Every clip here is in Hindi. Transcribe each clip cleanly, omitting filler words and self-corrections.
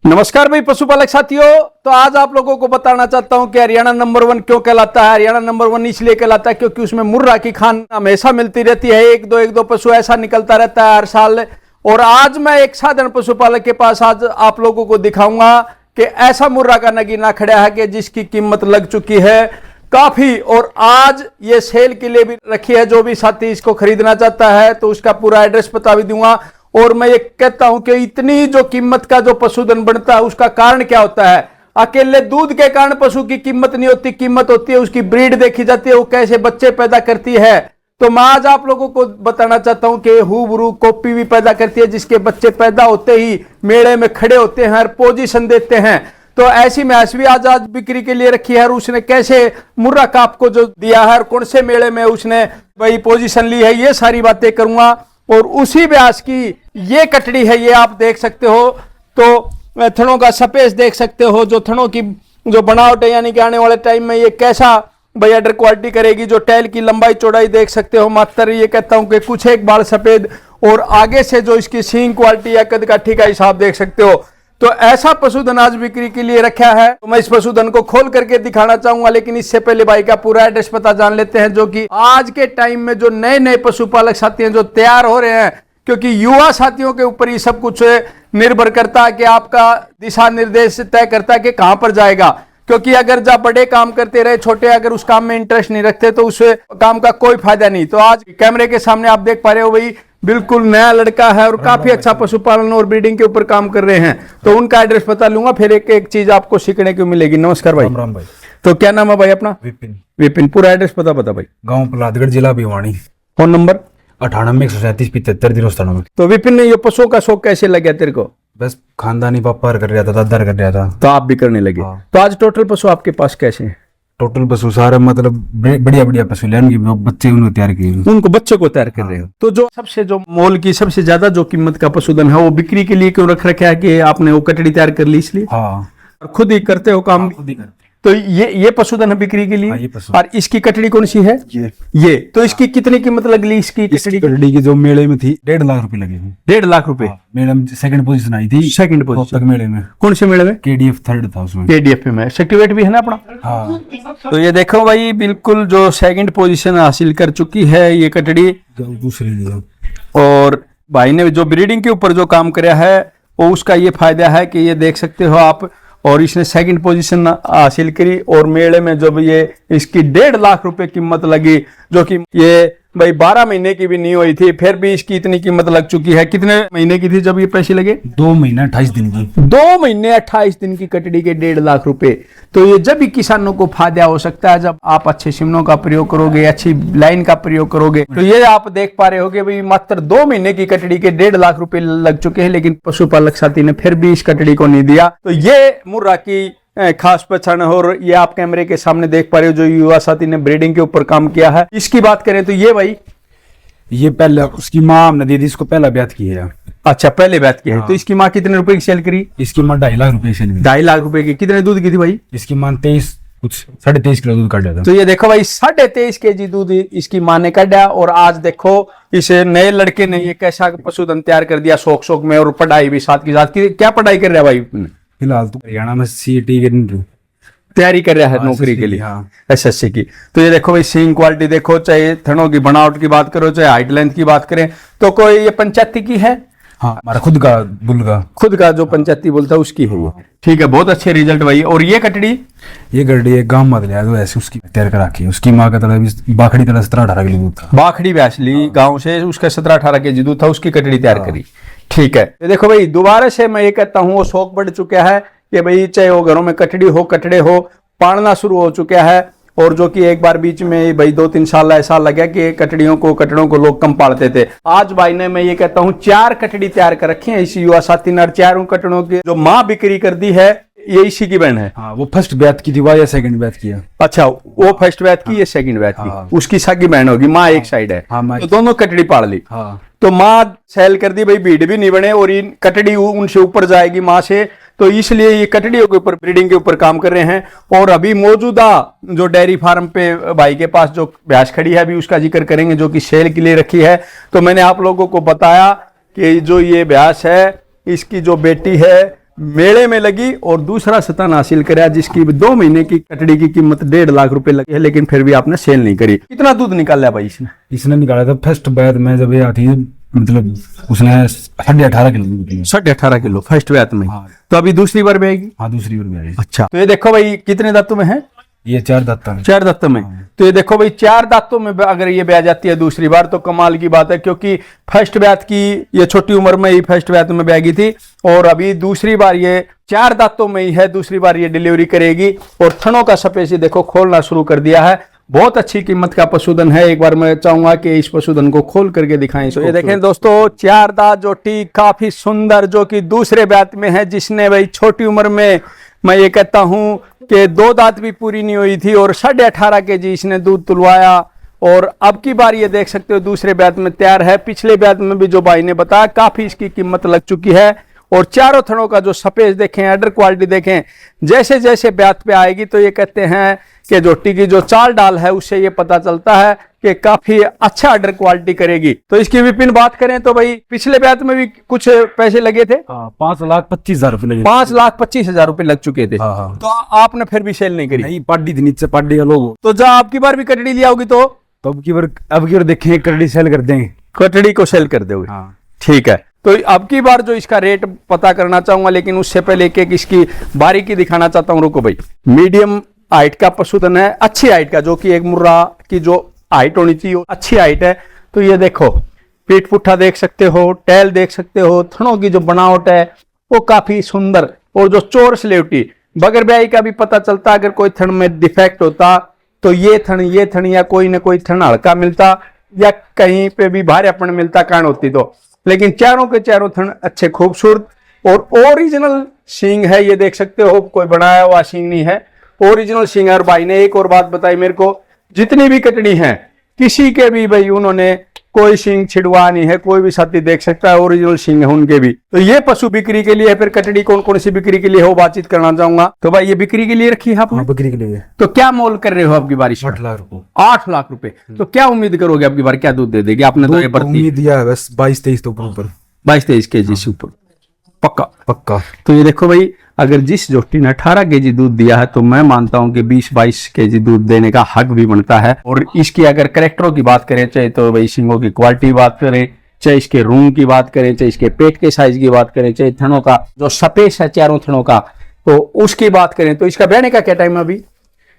नमस्कार भाई पशुपालक साथियों। तो आज आप लोगों को बताना चाहता हूं कि हरियाणा नंबर 1 क्यों कहलाता है। हरियाणा नंबर 1 इसलिए कहलाता है क्योंकि उसमें मुर्रा की खान हमेशा मिलती रहती है। एक दो पशु ऐसा निकलता रहता है हर साल। और आज मैं एक साधारण पशुपालक के पास आज आप लोगों को दिखाऊंगा कि ऐसा मुर्रा का नगीना खड़ा है कि जिसकी कीमत लग चुकी है काफी, और आज ये सेल के लिए भी रखी है। जो भी साथी इसको खरीदना चाहता है तो उसका पूरा एड्रेस बता भी दूंगा। और मैं ये कहता हूं कि इतनी जो कीमत का जो पशुधन बनता है उसका कारण क्या होता है। अकेले दूध के कारण पशु की कीमत नहीं होती, कीमत होती है उसकी ब्रीड देखी जाती है, वो कैसे बच्चे पैदा करती है। तो मैं आज आप लोगों को बताना चाहता हूं कि हूबरू कॉपी भी पैदा करती है, जिसके बच्चे पैदा होते ही मेले में खड़े होते हैं और पोजीशन देते हैं। तो ऐसी मैच भी आज बिक्री के लिए रखी है। और उसने कैसे मुर्रा काप को जो दिया है और कौन से मेले में उसने भाई पोजीशन ली है, ये सारी बातें करूंगा। और उसी व्यास की ये कटड़ी है, ये आप देख सकते हो। तो थनों का स्पेस देख सकते हो, जो थनों की जो बनावट है, यानी कि आने वाले टाइम में ये कैसा भाई अडर क्वालिटी करेगी। जो टैल की लंबाई चौड़ाई देख सकते हो, मात्र ये कहता हूं कि कुछ एक बाल सफेद, और आगे से जो इसकी सींग क्वालिटी या कद काठी का हिसाब देख सकते हो। तो ऐसा पशुधन आज बिक्री के लिए रखा है। तो मैं इस पशुधन को खोल करके दिखाना चाहूंगा, लेकिन इससे पहले भाई का पूरा एड्रेस पता जान लेते हैं। जो कि आज के टाइम में जो नए नए पशुपालक साथी हैं जो तैयार हो रहे हैं, क्योंकि युवा साथियों के ऊपर ही सब कुछ निर्भर करता है कि आपका दिशा निर्देश तय करता है कि कहां पर जाएगा। क्योंकि अगर जब बड़े काम करते रहे, छोटे अगर उस काम में इंटरेस्ट नहीं रखते तो उस काम का कोई फायदा नहीं। तो आज कैमरे के सामने आप देख पा रहे हो भाई बिल्कुल नया लड़का है और काफी अच्छा पशुपालन और ब्रीडिंग के ऊपर काम कर रहे हैं। तो उनका एड्रेस बता लूंगा, फिर एक एक चीज आपको सीखने को मिलेगी। नमस्कार भाई। राम भाई। तो क्या नाम है भाई अपना? विपिन। विपिन, पूरा एड्रेस बता भाई। गांव प्रहलादगढ़, जिला भिवानी। फोन नंबर 98 तो विपिन ने ये पशुओं का शौक कैसे लग गया तेरे को? बस खानदानी पापा कर रहा था, दादा कर रहा था, तो आप भी करने लगे। हाँ। तो आज टोटल पशु आपके पास कैसे हैं? टोटल पशु सारे मतलब बढ़िया बढ़िया पशु लेने की बच्चे उन्होंने तैयार किए। उनको बच्चों को तैयार कर रहे हो। तो जो सबसे जो मोल की सबसे ज्यादा जो कीमत का पशुधन है वो बिक्री के लिए क्यों रख रखा है कि आपने वो कटड़ी तैयार कर ली इसलिए? हाँ, और खुद ही करते हो काम? खुद ही करते। तो ये पशुधन है बिक्री के लिए। हाँ, ये पशु। और इसकी कटड़ी कौन सी है? ये तो इसकी कितनी कीमत लगली इसकी इसकी कटड़ी? कटड़ी की जो मेले में थी 1.5 लाख रुपए लगे थे। 1.5 लाख रुपए। मैडम सेकंड पोजीशन आई थी, सेकंड तब पोजीशन तक मेले में। कौन से मेले में? KDF थर्ड था उसमें। KDF में सर्टिफिकेट भी है ना अपना? हाँ, तो ये देखो भाई बिल्कुल जो सेकंड पोजीशन हासिल कर चुकी है ये कटड़ी। दूसरी ली। और भाई ने जो ब्रीडिंग के ऊपर जो काम कराया है वो उसका ये फायदा है कि ये देख सकते हो आप। और इसने सेकंड पोजीशन हासिल करी और मेले में जब ये इसकी 1.5 लाख रुपए कीमत लगी, जो कि ये भाई 12 महीने की भी नहीं हुई थी, फिर भी इसकी इतनी कीमत लग चुकी है। कितने महीने की थी जब ये पैसे लगे? 2 महीने 28 दिन की। 2 महीने 28 दिन की कटड़ी के 1.5 लाख रुपए। तो ये जब भी किसानों को फायदा हो सकता है जब आप अच्छे सिमनों का प्रयोग करोगे, अच्छी लाइन का प्रयोग करोगे। तो ये आप देख पा रहे हो कि भाई मात्र 2 महीने की कटड़ी के 1.5 लाख रुपए लग चुके हैं, लेकिन पशुपालक साथी ने फिर भी इस कटड़ी को नहीं दिया। तो ये मुर्रा की खास पहचान है। और ये आप कैमरे के सामने देख पा रहे हो जो युवा साथी ने ब्रीडिंग के ऊपर काम किया है। इसकी बात करें तो ये भाई ये पहले उसकी माँ हमने दी थी, इसको पहला ब्याह किया है। अच्छा, पहले बात की है। हाँ। तो इसकी माँ कितने रुपए की सेल करी? इसकी माँ 2.5 लाख रुपए से 2.5 लाख रुपए की। कितने दूध की थी भाई? इसकी माँ 23.5 किलो दूध काट था। तो ये देखो भाई 23.5 kg दूध इसकी माँ ने काटा। और आज देखो इस नए लड़के ने ये कैसा पशुधन तैयार कर दिया शौक शौक में, और पढ़ाई भी साथ की साथ। क्या पढ़ाई कर रहा है भाई? फिलहाल तो हरियाणा में CET की तैयारी कर रहा है नौकरी के लिए, SSC की। तो ये देखो भाई सींग क्वालिटी देखो, चाहे थनों की बनावट की बात करो, चाहे हाइट लेंथ की बात करें। तो कोई ये पंचायती की है? हाँ, हमारा खुद का बुल का, खुद का जो पंचायती बोलता है उसकी है ये। ठीक है, बहुत अच्छे रिजल्ट भाई। और ये कटड़ी ये गड्डी एक गांव मत लिया तो ऐसे उसकी तैयार करा की। उसकी माँ का तरह बाखड़ी तरह 17-18 किलो दूध था। बाखड़ी ब्यास ली गांव से, उसका 17-18 kg दूध था, उसकी कटड़ी तैयार करी। ठीक है, ये देखो भाई दोबारा से मैं ये कहता हूँ वो शौक बढ़ चुका है कि भाई चाहे वो घरों में कटड़ी हो कटड़े हो, पालना शुरू हो चुका है। और जो कि एक बार बीच में भाई 2-3 साल ऐसा लगा कि कटड़ियों को लोग कम पालते थे। आज भाई ने मैं ये कहता हूँ 4 कटड़ी तैयार कर रखी है इस युवा साथी ने। 4 कटड़ों की जो माँ बिक्री कर दी है ये इसी की बहन है। हाँ, वो फर्स्ट बैच की थी या सेकंड बैच किया? अच्छा, वो फर्स्ट बैच की, ये सेकंड बैच की। उसकी सगी बहन होगी, माँ एक साइड है। तो दोनों कटड़ी पाल ली। तो माँ सेल कर दी भाई, भीड़ भी नहीं बने और इन कटड़ी उनसे ऊपर जाएगी माँ से। तो इसलिए ये कटड़ियों के ऊपर ब्रीडिंग के ऊपर काम कर रहे हैं। और अभी मौजूदा जो डेयरी फार्म पे भाई के पास जो भैंस खड़ी है अभी उसका जिक्र करेंगे, जो कि सेल के लिए रखी है। तो मैंने आप लोगों को बताया कि जो ये भैंस है इसकी जो बेटी है मेले में लगी और दूसरा स्तन हासिल कराया, जिसकी 2 महीने की कटड़ी की कीमत 1.5 लाख रुपए लगी है, लेकिन फिर भी आपने सेल नहीं करी। कितना दूध निकाला भाई इसने? इसने निकाला था फर्स्ट बैच में जब ये आती है, मतलब उसने 18.5 किलो दूध दिया। 18.5 किलो फर्स्ट बैच में। हाँ। तो अभी दूसरी बार भी आएगी? हाँ, दूसरी बार भी आई। अच्छा, तो ये देखो भाई कितने दांतों में है? ये 4 दांत में। 4 दांतों में। तो ये देखो भाई 4 दांतों में अगर ये ब्याह जाती है दूसरी बार तो कमाल की बात है, क्योंकि फर्स्ट ब्याह की ये छोटी उम्र में ही फर्स्ट ब्याह में ब्याह गई थी और अभी दूसरी बार ये 4 दांतों में ही है, दूसरी बार ये डिलीवरी करेगी। और थनों का सफेद से देखो खोलना शुरू कर दिया है। बहुत अच्छी कीमत का पशुधन है। एक बार मैं चाहूंगा कि इस पशुधन को खोल करके दिखाएं। तो ये देखें दोस्तों 4 दांत जोटी काफी सुंदर, जो कि दूसरे ब्याह में है, जिसने भाई छोटी उम्र में मैं ये कहता हूं कि 2 दांत भी पूरी नहीं हुई थी और 18.5 kg इसने दूध तुलवाया। और अब की बार ये देख सकते हो दूसरे ब्याह में तैयार है। पिछले ब्याह में भी जो भाई ने बताया काफी इसकी कीमत लग चुकी है। और चारों थनों का जो सफेद देखें, अडर क्वालिटी देखें, जैसे जैसे ब्याह पे आएगी तो ये कहते हैं कि जोटी की जो चाल डाल है उससे ये पता चलता है कि काफी अच्छा अडर क्वालिटी करेगी। तो इसकी विपिन बात करें तो भाई पिछले ब्याह में भी कुछ पैसे लगे थे। 5,25,000 रुपए लगे। 5,25,000 रुपए लग चुके थे। हाँ, हाँ। तो आपने फिर भी सेल नहीं करी? नहीं, पार्टी थी नीचे, पार्टी का लोग। तो जब आपकी बार भी कटड़ी लिया होगी तो अब की बार देखेंगे, कटड़ी सेल कर देंगे, कटड़ी को सेल कर दोगे। हाँ। ठीक है, तो अब की बार जो इसका रेट पता करना चाहूंगा, लेकिन उससे पहले एक एक इसकी बारीकी दिखाना चाहता हूं। रुको भाई, मीडियम हाइट का पशुधन है, अच्छी हाइट का, जो कि एक मुर्रा की जो हाइट होनी चाहिए अच्छी हाइट है। तो ये देखो पीठ पुट्ठा देख सकते हो, टैल देख सकते हो, थनों की जो बनावट है वो काफी सुंदर। और जो चोरस लेवटी बगैर ब्याही का भी पता चलता, अगर कोई थन में डिफेक्ट होता तो ये थन या कोई ना कोई थन हल्का मिलता या कहीं पे भी भारीपन मिलता कान होती तो। लेकिन चारों के चारों थन अच्छे खूबसूरत और ओरिजिनल सींग है। ये देख सकते हो, कोई बनाया हुआ सींग नहीं है, ओरिजिनल सींग है। और भाई ने एक और बात बताई मेरे को, जितनी भी कटड़ी हैं किसी के भी भाई उन्होंने कोई सींग छिड़वा नहीं है, कोई भी साथी देख सकता है, ओरिजिनल सींग है उनके भी। तो ये पशु बिक्री के लिए है। फिर कटड़ी कौन कौन सी बिक्री के लिए है वो बातचीत करना चाहूंगा। तो भाई ये बिक्री के लिए रखी है आपने? बिक्री के लिए। तो क्या मोल कर रहे हो आपकी बारिश? 8 लाख रुपए। 8 लाख रुपए। तो क्या उम्मीद करोगे आपकी बार क्या दूध दे देगी? आपने तो ये उम्मीद दिया है बस 22-23 तो ऊपर, 22-23 kg से ऊपर पक्का। तो ये देखो भाई, अगर जिस जोटी ने 18 kg दूध दिया है तो मैं मानता हूं कि 20-22 kg दूध देने का हक भी बनता है। और इसकी अगर कैरेक्टरों की बात करें, चाहे तो भाई सिंगों की क्वालिटी बात करें, चाहे इसके रूम की बात करें, चाहे इसके पेट के साइज की बात करें, चाहे थनों का जो सपेस है चारों थनों का, तो उसकी बात करें तो इसका ब्याने का क्या टाइम है अभी?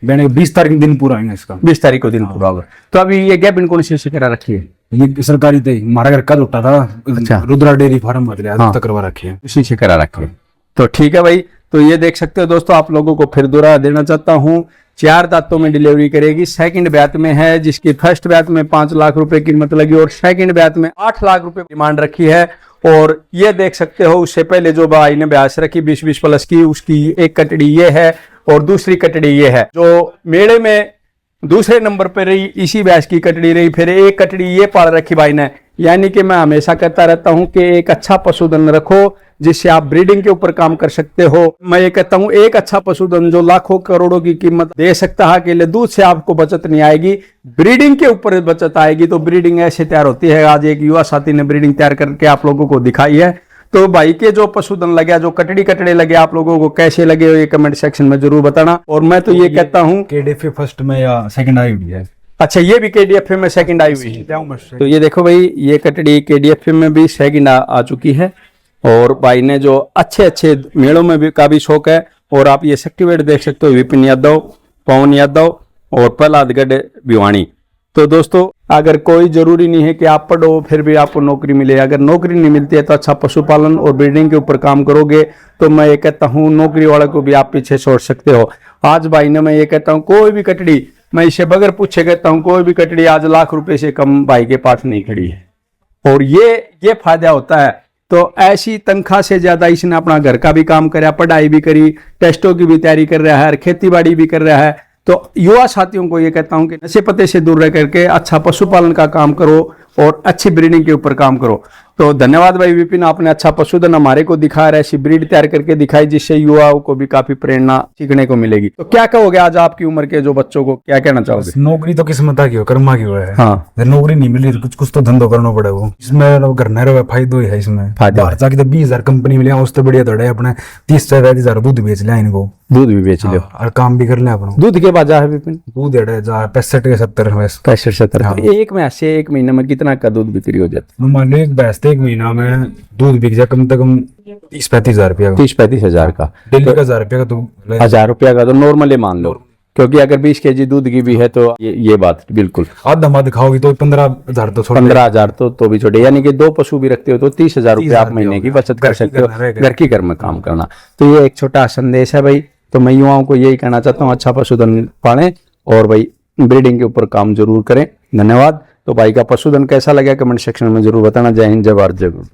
मैंने 20 तारीख के दिन पूरा आएगा इसका। 20 तारीख को दिन पूरा होगा। तो अभी ये गैप इनको से करा रखी है? ये सरकारी थे, हमारा घर का उठा था। अच्छा। रुद्रा डेयरी फार्म तक करवा रखे हैं, उसी से करा रखे हैं। तो ठीक है भाई, तो ये देख सकते हो दोस्तों, आप लोगों को फिर दोहरा देना चाहता हूं, 4 दांतों में डिलीवरी करेगी। सेकंड ब्याह में है, जिसकी फर्स्ट ब्याह में 5 लाख रुपए कीमत लगी और सेकंड ब्याह में 8 लाख रुपए डिमांड रखी है। और ये देख सकते हो, उससे पहले जो भाई ने ब्याह रखी 20-20 प्लस की, उसकी एक कटड़ी ये है और दूसरी कटड़ी ये है। जो मेले में दूसरे नंबर पर रही इसी ब्यास की कटड़ी रही, फिर एक कटड़ी ये पाल रखी भाई ने। यानी कि मैं हमेशा कहता रहता हूं कि एक अच्छा पशुधन रखो जिससे आप ब्रीडिंग के ऊपर काम कर सकते हो। मैं ये कहता हूं एक अच्छा पशुधन जो लाखों करोड़ों की कीमत दे सकता है, अकेले दूध से आपको बचत नहीं आएगी, ब्रीडिंग के ऊपर बचत आएगी। तो ब्रीडिंग ऐसे तैयार होती है। आज एक युवा साथी ने ब्रीडिंग तैयार करके आप लोगों को दिखाई है। तो भाई के जो पशुधन लगे, जो कटड़े लगे, आप लोगों को कैसे लगे ये कमेंट सेक्शन में जरूर बताना। और मैं तो ये कहता हूं केडीएफ फर्स्ट में या सेकंड आई हुई है। अच्छा, ये भी केडीएफ में सेकंड आई हुई है। तो ये देखो भाई, ये कटड़ी केडीएफ में भी सेकंड आ चुकी है। और भाई ने जो अच्छे मेलों में भी का भी शौक है। और आप ये सर्टिफिकेट देख सकते हो, विपिन यादव, पवन यादव और प्रहलादगढ़ भिवानी। तो दोस्तों, अगर कोई जरूरी नहीं है कि आप पढ़ो फिर भी आपको नौकरी मिले। अगर नौकरी नहीं मिलती है तो अच्छा पशुपालन और ब्रीडिंग के ऊपर काम करोगे तो मैं ये कहता हूँ नौकरी वाले को भी आप पीछे छोड़ सकते हो। आज भाई ने मैं ये कहता हूँ, कोई भी कटड़ी, मैं इसे बगैर पूछे कहता हूँ, कोई भी कटड़ी आज लाख रुपए से कम भाई के पास नहीं खड़ी है। और ये फायदा होता है। तो ऐसी तनख्वाह से ज्यादा इसने अपना घर का भी काम कराया, पढ़ाई भी करी, टेस्टों की भी तैयारी कर रहा है, खेती बाड़ी भी कर रहा है। तो युवा साथियों को ये कहता हूं कि नशे पते से दूर रह करके अच्छा पशुपालन का काम करो और अच्छी ब्रीडिंग के ऊपर काम करो। तो धन्यवाद भाई विपिन, आपने अच्छा पशुधन हमारे को दिखा रहा है, ऐसी ब्रीड तैयार करके दिखाई जिससे युवाओं को भी काफी प्रेरणा सीखने को मिलेगी। तो क्या कहोगे आज आपकी उम्र के जो बच्चों को, क्या कहना चाहोगे? नौकरी तो किस्मत की हो, कर्मा की हो है। हाँ, जब नौकरी नहीं मिली तो कुछ कुछ तो धंधो करना पड़े। वो इसमें घर न रहे फायदो ही है इसमें। फायदा बाहर जाके तो 20,000 कंपनी मिले, उससे बढ़िया थोड़े अपने 30-35,000 दूध बेच लिया इनको, दूध भी बेच लो और काम भी कर ले अपना। दूध के बाद जा है विपिन दूध एड़े जा 65-70 वैसे 65-70। एक में से एक महीने में कितना का दूध बिक्री हो जाता? मान लो एक भैंस एक महीना में दूध बिक जाए कम से कम 30-35 हजार रुपया का। 30-35 हजार का, डेली का 1000 रुपया का तो 1000 रुपया का तो नॉर्मली मान लो, क्योंकि अगर 20 kg दूध की भी है तो ये बात बिल्कुल। आधा माद खाओगी तो 15,000 तो छोड़ 15,000 तो भी छोटे, यानी कि 2 पशु भी रखते हो तो 30,000 रुपया आप महीने की बचत कर सकते हो, घर की घर में काम करना। तो ये एक छोटा संदेश है भाई। तो मैं युवाओं को यही कहना चाहता हूँ, अच्छा पशुधन पालें और भाई ब्रीडिंग के ऊपर काम जरूर करें। धन्यवाद। तो भाई का पशुधन कैसा लगा कमेंट सेक्शन में जरूर बताना। जय हिंद, जय भारत, जय गुरु।